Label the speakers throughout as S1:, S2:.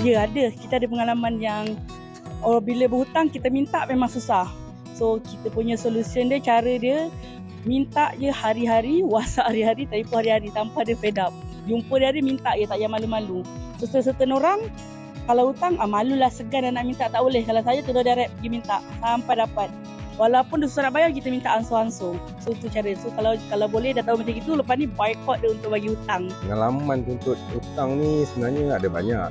S1: Ya ada, kita ada pengalaman yang bila berhutang kita minta memang susah. So kita punya solution dia, cara dia minta je hari-hari, WhatsApp hari-hari, telefon hari-hari tanpa dia fed up. Jumpa dia minta je, tak payah malu-malu. So certain orang kalau hutang malulah, segan dan nak minta, tak boleh. Kalau saya terus direct pergi minta sampai dapat. Walaupun dia susah nak bayar, kita minta ansur-ansur. So itu cara. So kalau boleh dah tahu macam itu, lepas ni boycott dia untuk bagi hutang.
S2: Pengalaman untuk hutang ni sebenarnya ada banyak.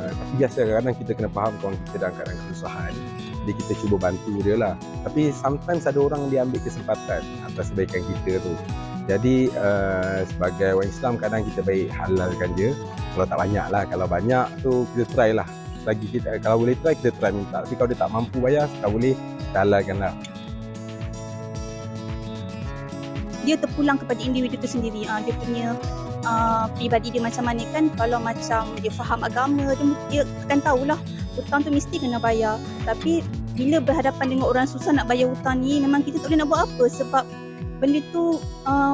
S2: Tapi biasa kadang-kadang kita kena faham kawan kita dalam keadaan kesusahan. Jadi kita cuba bantu dia lah. Tapi sometimes ada orang dia ambil kesempatan atas kebaikan kita tu. Jadi sebagai orang Islam kadang kita baik halalkan je. Kalau tak banyak lah. Kalau banyak tu kita try lah. Lagi kita, kalau boleh try, kita try minta. Tapi kalau dia tak mampu bayar, tak boleh, kita halalkan lah.
S3: Dia terpulang kepada individu itu sendiri. Dia punya pribadi dia macam mana kan. Kalau macam dia faham agama, dia akan tahulah hutang tu mesti kena bayar. Tapi bila berhadapan dengan orang susah nak bayar hutang ni, memang kita tak boleh nak buat apa. Sebab benda tu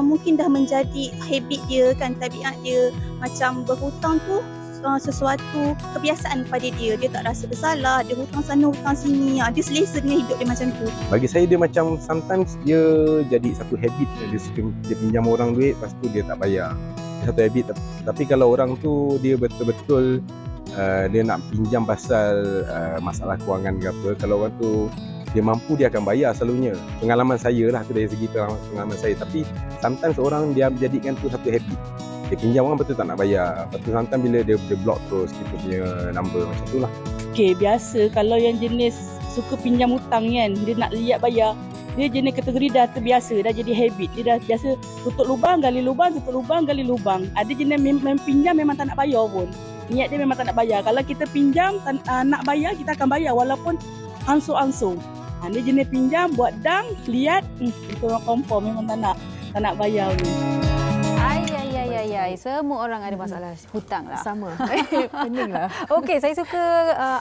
S3: mungkin dah menjadi habit dia kan, tabiat dia. Macam berhutang tu sesuatu kebiasaan pada dia. Dia tak rasa bersalah, dia hutang sana hutang sini, dia selesa dengan hidup dia macam tu.
S2: Bagi saya dia macam sometimes dia jadi satu habit. Dia pinjam orang duit, lepas tu dia tak bayar. Dia satu habit. Tapi kalau orang tu dia betul-betul dia nak pinjam pasal masalah kewangan ke apa, kalau orang tu dia mampu, dia akan bayar selalunya. Pengalaman saya lah tu, dari segi pengalaman saya. Tapi sometimes orang dia jadikan tu satu habit. Dia pinjam orang betul tak nak bayar. Lepas tu sometimes bila dia block terus kita punya number macam tu lah.
S1: Okay, biasa kalau yang jenis suka pinjam hutang kan, dia nak liat bayar, dia jenis kategori dah terbiasa, dah jadi habit. Dia dah biasa tutup lubang, gali lubang, tutup lubang, gali lubang. Ada jenis pinjam memang tak nak bayar pun. Niat dia memang tak nak bayar. Kalau kita pinjam nak bayar, kita akan bayar walaupun ansur-ansur. Dia jenis pinjam, buat dang, lihat, itu orang confirm memang tak nak bayar ni.
S4: Semua orang ada masalah hutang lah.
S5: Sama. Pening lah.
S4: Okey, saya suka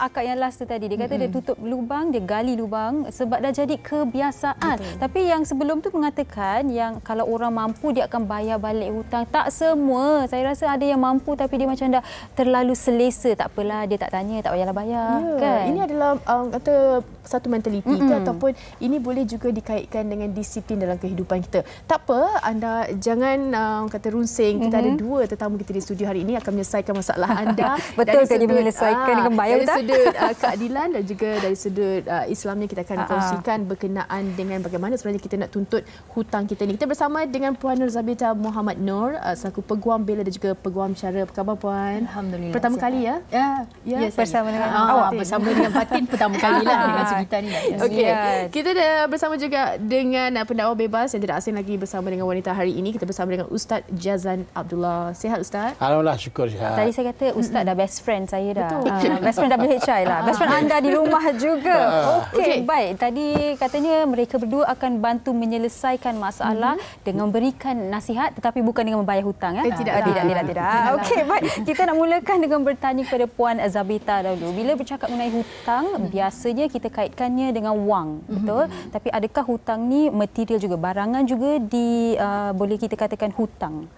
S4: akak yang last tu tadi. Dia kata dia tutup lubang, dia gali lubang sebab dah jadi kebiasaan. Tapi yang sebelum tu mengatakan yang kalau orang mampu dia akan bayar balik hutang. Tak semua. Saya rasa ada yang mampu tapi dia macam dah terlalu selesa. Tak apalah, dia tak tanya, tak payahlah bayar. Kan?
S5: Ini adalah kata satu mentaliti ataupun ini boleh juga dikaitkan dengan disiplin dalam kehidupan kita. Tak apa, anda jangan kata runsing. Kita ada dua tetamu kita di studio hari ini akan menyelesaikan masalah anda.
S4: Betul ke dia menyelesaikan dengan bayar
S5: dari sudut keadilan dan juga dari sudut Islamnya. Kita akan kongsikan berkenaan dengan bagaimana sebenarnya kita nak tuntut hutang kita ni. Kita bersama dengan Puan Nur Zabita Muhammad Nur selaku Peguam Bela dan juga Peguam Cara. Apa khabar Puan?
S6: Alhamdulillah.
S5: Pertama kali ya?
S6: Ya,
S4: bersama dengan
S6: awak. Bersama dengan Fatin pertama kali lah dengan cerita ni.
S5: Okey. Kita dah bersama juga dengan pendakwa bebas yang tidak asing lagi bersama dengan wanita hari ini. Kita bersama dengan Ustaz Jazan Abdullah. Sihat Ustaz?
S7: Alhamdulillah, syukur sihat.
S4: Tadi saya kata Ustaz dah best friend saya dah. Best friend WHI lah. Best friend anda di rumah juga. Okey, baik. Tadi katanya mereka berdua akan bantu menyelesaikan masalah dengan memberikan nasihat tetapi bukan dengan membayar hutang. Tidak. Okey, baik. Kita nak mulakan dengan bertanya kepada Puan Zabita dahulu. Bila bercakap mengenai hutang, biasanya kita kaitkannya dengan wang, betul? Tapi adakah hutang ni material juga, barangan juga boleh kita katakan hutang?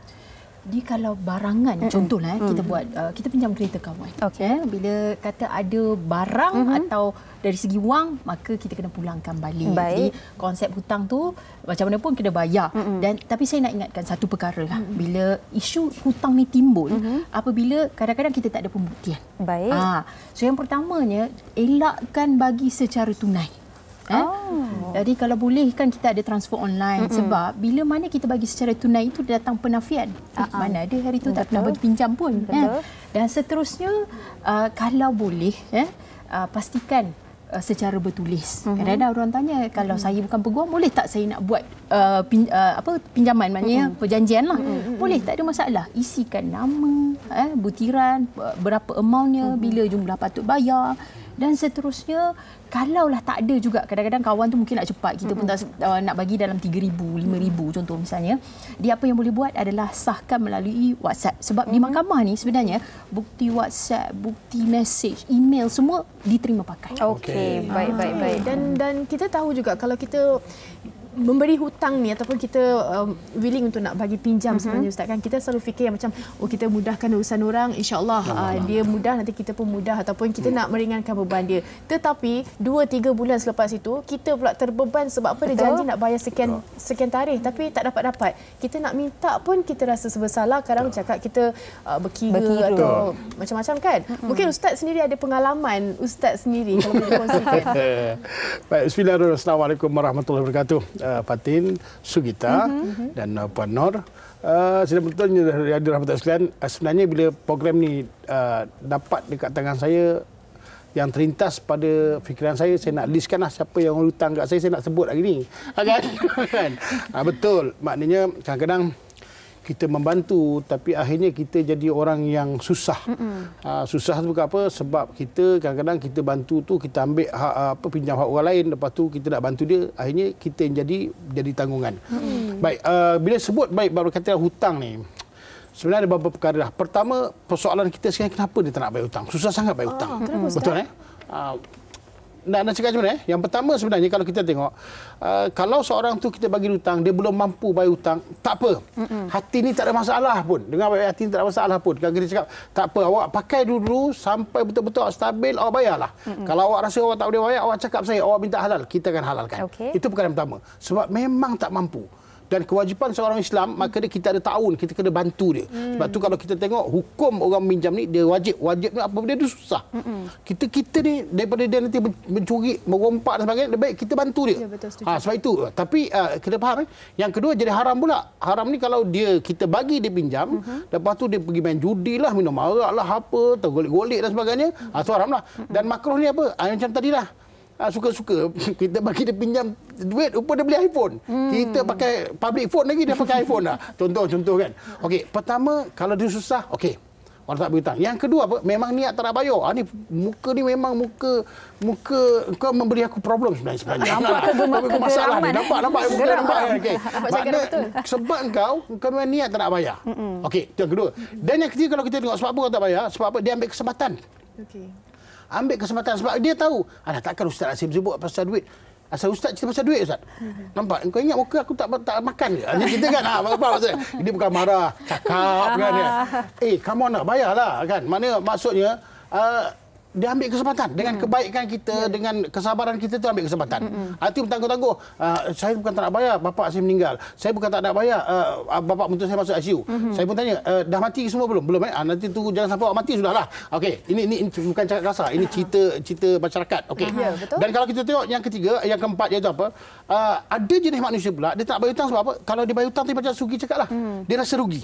S6: Dia kalau barangan, contohlah kita buat kita pinjam kereta kawan. Bila kata ada barang atau dari segi wang, maka kita kena pulangkan balik. Jadi konsep hutang tu macam mana pun kena bayar. Dan tapi saya nak ingatkan satu perkara lah. Bila isu hutang ni timbul, apabila kadang-kadang kita tak ada pembuktian. So yang pertamanya, elakkan bagi secara tunai. Jadi kalau boleh kan kita ada transfer online sebab bila mana kita bagi secara tunai itu datang penafian. Mana ada hari itu tak pernah bagi pinjam pun. Dan seterusnya kalau boleh pastikan secara bertulis. Kadang-kadang orang tanya kalau saya bukan peguam boleh tak saya nak buat pinjaman, maknanya perjanjian lah. Boleh, tak ada masalah. Isikan nama, butiran, berapa amountnya, bila jumlah patut bayar dan seterusnya. Kalaulah tak ada juga, kadang-kadang kawan tu mungkin nak cepat, kita pun tak nak bagi dalam 3,000, 5,000 contoh misalnya. Dia apa yang boleh buat adalah sahkan melalui WhatsApp. Sebab di mahkamah ni sebenarnya bukti WhatsApp, bukti message, email semua diterima pakai.
S4: Okey, baik.
S5: Dan kita tahu juga kalau kita memberi hutang ni ataupun kita willing untuk nak bagi pinjam sebenarnya Ustaz kan, kita selalu fikir yang macam kita mudahkan urusan orang, insya-Allah dia mudah, nanti kita pun mudah, ataupun kita nak meringankan beban dia. Tetapi 2-3 bulan selepas itu kita pula terbeban sebab apa, dia janji nak bayar sekian tarikh tapi tak dapat. Kita nak minta pun kita rasa bersalah, kadang cakap kita berkira atau macam-macam kan. Mungkin Ustaz sendiri ada pengalaman Ustaz sendiri kalau boleh kongsikan.
S7: Baik, bismillahirrahmanirrahim. Assalamualaikum warahmatullahi wabarakatuh. Fatin, Sugita dan Puan Nor. Sudah betulnya dari rahmat sekalian, sebenarnya bila program ni dapat dekat tangan saya, yang terlintas pada fikiran saya nak listkan siapa yang hutang kat saya nak sebut hari ni. Kan? Betul. Maknanya kadang-kadang kita membantu tapi akhirnya kita jadi orang yang susah. Susah tu bukan apa, sebab kita kadang-kadang kita bantu tu kita ambil pinjam hak orang lain, lepas tu kita nak bantu dia, akhirnya kita yang jadi tanggungan. Baik, bila sebut baik kata hutang ni, sebenarnya ada beberapa perkara. Pertama, persoalan kita sekarang, kenapa dia tak nak bayar hutang? Susah sangat bayar hutang. Betul nak cakap macam mana? Yang pertama sebenarnya kalau kita tengok, kalau seorang tu kita bagi hutang, dia belum mampu bayar hutang, tak apa. Hati ni tak ada masalah pun. Dengan bayar hati ni tak ada masalah pun. Kalau kita cakap, tak apa, awak pakai dulu sampai betul-betul awak stabil, awak bayarlah. Kalau awak rasa awak tak boleh bayar, awak cakap saya, awak minta halal, kita akan halalkan. Itu perkara yang pertama. Sebab memang tak mampu. Dan kewajipan seorang Islam, maka kita ada ta'awun, kita kena bantu dia. Sebab tu kalau kita tengok hukum orang minjam ni, dia wajib ni apa benda dia susah. Kita ni daripada dia nanti mencuri, merompak dan sebagainya, lebih baik kita bantu dia. Sebab itu. Tapi kita faham yang kedua jadi haram pula. Haram ni kalau kita bagi dia pinjam, lepas tu dia pergi main judi lah, minum arak lah, apa, tergolek-golek dan sebagainya, itu haram lah. Dan makruh ni apa? Macam tadilah. Suka-suka kita bagi dia pinjam duit, rupa dia beli iPhone. Kita pakai public phone lagi, dia pakai iPhone dah. Contoh kan. Okey, pertama kalau dia susah, okey, orang tak berhutang. Yang kedua apa? Memang niat tak nak bayar. Ni muka ni memang muka kau memberi aku problem sebenarnya.
S4: Nampak
S7: masalah ni. Nampak okey. Sebab kau memang niat tak nak bayar. Okey, itu yang kedua. Dan yang ketiga kalau kita tengok sebab apa kau tak bayar? Sebab apa? Dia ambil kesempatan. Okey. Ambil kesempatan sebab dia tahu, takkan Ustaz Asim sebut pasal duit. Asal Ustaz cerita pasal duit, Ustaz. Nampak? Kau ingat muka aku tak makan ke? Kita kan, apa maksudnya? Dia bukan marah, cakap kan. Kamu nak bayarlah kan. Mana maksudnya, dia ambil kesempatan dengan kebaikan kita, dengan kesabaran kita tu ambil kesempatan. Itu bertangguh-tangguh. Saya bukan tak nak bayar, bapak saya meninggal. Saya bukan tak nak bayar, bapak mentua saya masuk ICU. Saya pun tanya, dah mati semua belum? Belum nanti tunggu, jangan sampai awak mati sudahlah. Okey, ini bukan cakap kasar, ini cerita masyarakat. Okey. Dan kalau kita tengok yang ketiga, yang keempat iaitu apa? Ada jenis manusia pula dia tak bayar hutang sebab apa? Kalau dia bayar hutang tu macam Sugi cakaplah. Dia rasa rugi.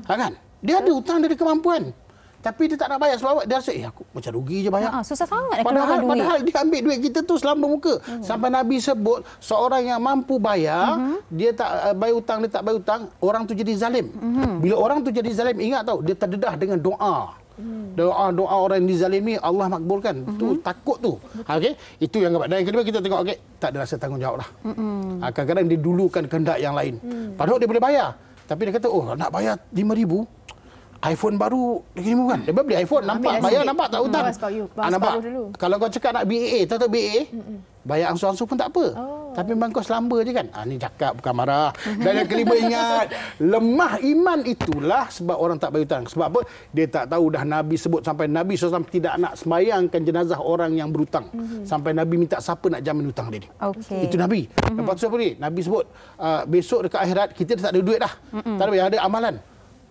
S7: Kan? Dia ada hutang, dia ada kemampuan. Tapi dia tak nak bayar sebab apa? Dia rasa, aku macam rugi je bayar.
S4: Susah sangat nak keluarkan duit.
S7: Padahal dia ambil duit kita tu selamba muka. Sampai Nabi sebut, seorang yang mampu bayar, dia tak bayar hutang, dia tak bayar hutang, orang tu jadi zalim. Bila orang tu jadi zalim, ingat tau, dia terdedah dengan doa. Doa orang yang dizalim ni Allah makbulkan. Tu takut tu. Okey, itu yang keempat. Dan yang kedua kita tengok, okey, tak ada rasa tanggungjawab lah. Kadang-kadang dia dulukan kehendak yang lain. Padahal dia boleh bayar. Tapi dia kata, nak bayar 5,000, iPhone baru RM5 kan. Dia beli iPhone, nampak bayar, nampak tak hutang. Nampak. Kalau kau cakap nak BAA, tahu BAA? Bayar ansur-ansur pun tak apa. Tapi memang kau selamba je kan. Ni cakap bukan marah. Dan yang kelima ingat, lemah iman itulah sebab orang tak bayar hutang. Sebab apa? Dia tak tahu dah Nabi sebut sampai Nabi SAW tidak nak sembayangkan jenazah orang yang berhutang. Sampai Nabi minta siapa nak jamin hutang dia ni. Itu Nabi. Lepas tu apa ni? Nabi sebut besok dekat akhirat kita tak ada duit dah. Tak ada, yang ada amalan.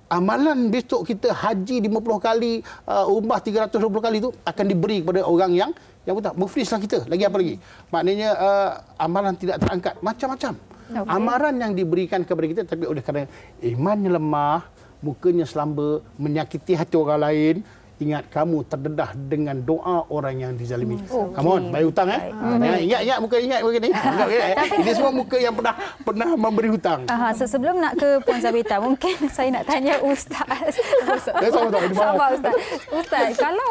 S7: Amalan besok kita haji 50 kali, umrah 320 kali tu akan diberi kepada orang yang hutang. Muflislah kita. Lagi apa lagi? Maknanya amalan tidak terangkat. Macam-macam. Amaran yang diberikan kepada kita, tapi oleh kerana imannya lemah, mukanya selamba, menyakiti hati orang lain, ingat kamu terdedah dengan doa orang yang dizalimi. Come on, bayar hutang ingat muka ni. Ini semua muka yang pernah memberi hutang.
S4: Sebelum nak ke Puan Zabita, mungkin saya nak tanya Ustaz. Sabar Ustaz. Ustaz, kalau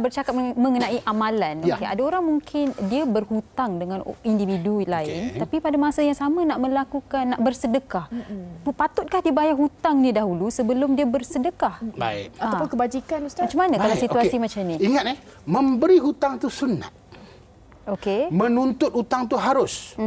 S4: bercakap mengenai amalan, ada orang mungkin dia berhutang dengan individu lain, tapi pada masa yang sama nak bersedekah. Patutkah dia bayar hutang ni dahulu sebelum dia bersedekah?
S7: Baik.
S5: Ataupun kebajikan, Ustaz?
S4: Macam mana kalau situasi macam ni?
S7: Ingat memberi hutang tu sunnat.
S4: Okey.
S7: Menuntut hutang tu harus.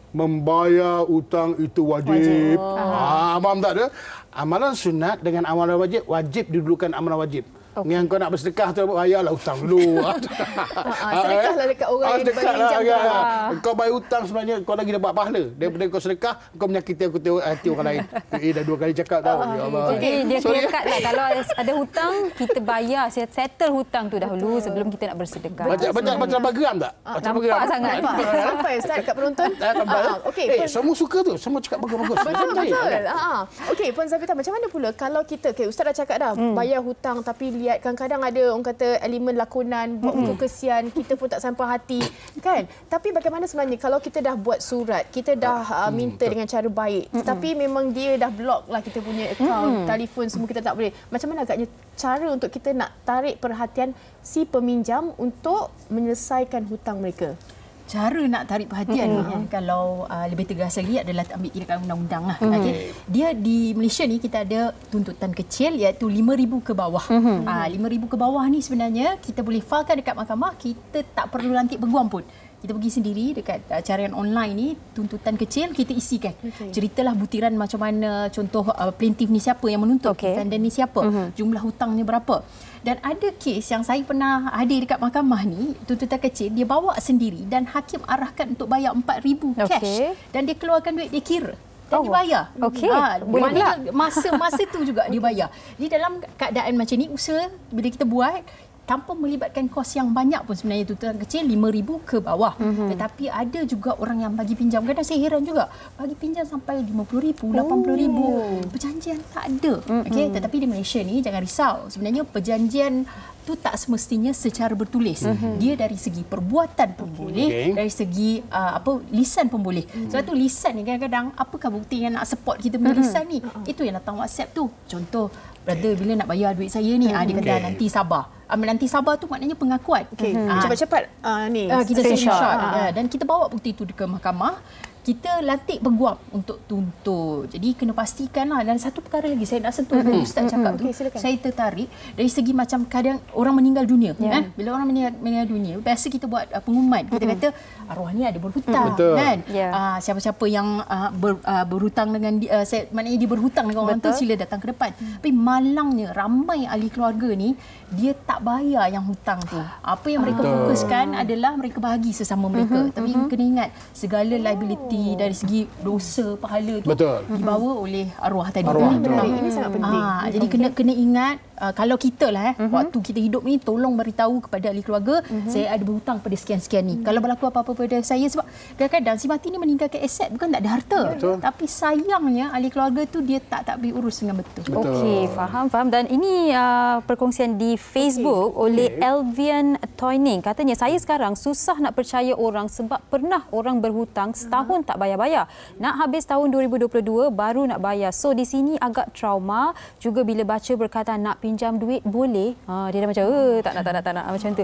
S7: Membayar hutang itu wajib. Faham tak dia? Amalan sunat dengan amalan wajib, wajib didulukan amalan wajib. Yang kau nak bersedekah tu, bayarlah hutang dulu.
S5: Sedekahlah dekat orang yang pinjam kau.
S7: Kau bayar hutang sebenarnya kau lagi dapat pahala. Daripada kau sedekah, kau menyakiti hati orang lain. Dah 2 kali cakap tau. Ya Allah.
S4: Jadi dia clear cut lah. Kalau ada hutang, kita bayar, settle hutang tu dahulu sebelum kita nak bersedekah.
S7: Macam geram tak?
S4: Nampak sangat.
S5: Sampai Ustaz kat penonton. Okey,
S7: semua suka tu. Semua cakap bagus-bagus.
S5: Betul. Okey, Puan Zafita, macam mana pula kalau kita, Ustaz dah cakap dah, bayar hutang tapi lihat kadang-kadang ada orang kata elemen lakonan, buat muka kesian, kita pun tak sampai hati, kan? Tapi bagaimana sebenarnya kalau kita dah buat surat, kita dah minta dengan cara baik, tapi memang dia dah block lah kita punya akaun, telefon semua kita tak boleh. Macam mana agaknya cara untuk kita nak tarik perhatian si peminjam untuk menyelesaikan hutang mereka?
S6: Cara nak tarik perhatian kalau lebih tegas lagi adalah ambil kirakan undang-undang lah. Okay. Dia di Malaysia ni kita ada tuntutan kecil iaitu 5,000 ke bawah. 5,000 ke bawah ni sebenarnya kita boleh filekan dekat mahkamah, kita tak perlu lantik peguam pun. Kita pergi sendiri dekat carian online ni, tuntutan kecil kita isikan. Ceritalah butiran macam mana, contoh plaintiff ni siapa yang menuntut, defendant ni siapa, jumlah hutangnya berapa. Dan ada kes yang saya pernah hadir dekat mahkamah ni, tuntutan kecil, dia bawa sendiri dan hakim arahkan untuk bayar 4,000 cash. Dan dia keluarkan duit, dia kira. Dan dibayar. Masa tu juga dia bayar. Jadi dalam keadaan macam ni, usaha bila kita buat, tanpa melibatkan kos yang banyak pun sebenarnya tuntutan kecil 5,000 ke bawah. Tetapi ada juga orang yang bagi pinjam. Kadang saya heran juga. Bagi pinjam sampai 50,000, 80,000. Perjanjian tak ada. Tetapi di Malaysia ni jangan risau. Sebenarnya perjanjian tu tak semestinya secara bertulis. Dia dari segi perbuatan pun boleh, dari segi lisan pun boleh. Sebab tu lisan ni kadang-kadang apakah bukti yang nak support kita punya lisan ni? Itu yang datang WhatsApp tu. Contoh, brother bila nak bayar duit saya ni, dia kata nanti sabar. Nanti sabar tu maknanya pengakuan.
S5: Cepat-cepat ni
S6: kita screenshot dan kita bawa bukti tu ke mahkamah. Kita lantik peguam untuk tuntut. Jadi kena pastikanlah. Dan satu perkara lagi saya nak sentuh Ustaz cakap tu. Saya tertarik dari segi macam kadang orang meninggal dunia. Bila orang meninggal dunia, biasa kita buat pengumuman. Kita kata arwah ni ada berhutang, kan? Siapa-siapa yang berhutang dengan maknanya dia berhutang dengan orang tu, sila datang ke depan. Tapi malangnya ramai ahli keluarga ni dia tak bayar yang hutang tu. Apa yang mereka fokuskan adalah mereka bahagi sesama mereka. Tapi kena ingat segala liability dari segi dosa pahala tu dibawa oleh arwah tadi.
S5: Ini sangat penting.
S6: Jadi kena ingat kalau kita lah waktu kita hidup ni tolong beritahu kepada ahli keluarga saya ada berhutang pada sekian-sekian ni. Kalau berlaku apa-apa pada saya, sebab kadang-kadang si mati ni meninggalkan aset bukan tak ada harta. Tapi sayangnya ahli keluarga tu dia tak boleh urus dengan betul.
S4: Okey, faham. Dan ini perkongsian di Facebook oleh Elvian Toining. Katanya saya sekarang susah nak percaya orang sebab pernah orang berhutang setahun tak bayar-bayar. Nak habis tahun 2022 baru nak bayar. So di sini agak trauma. Juga bila baca perkataan nak pinjam duit boleh, dia dah macam tak nak macam tu.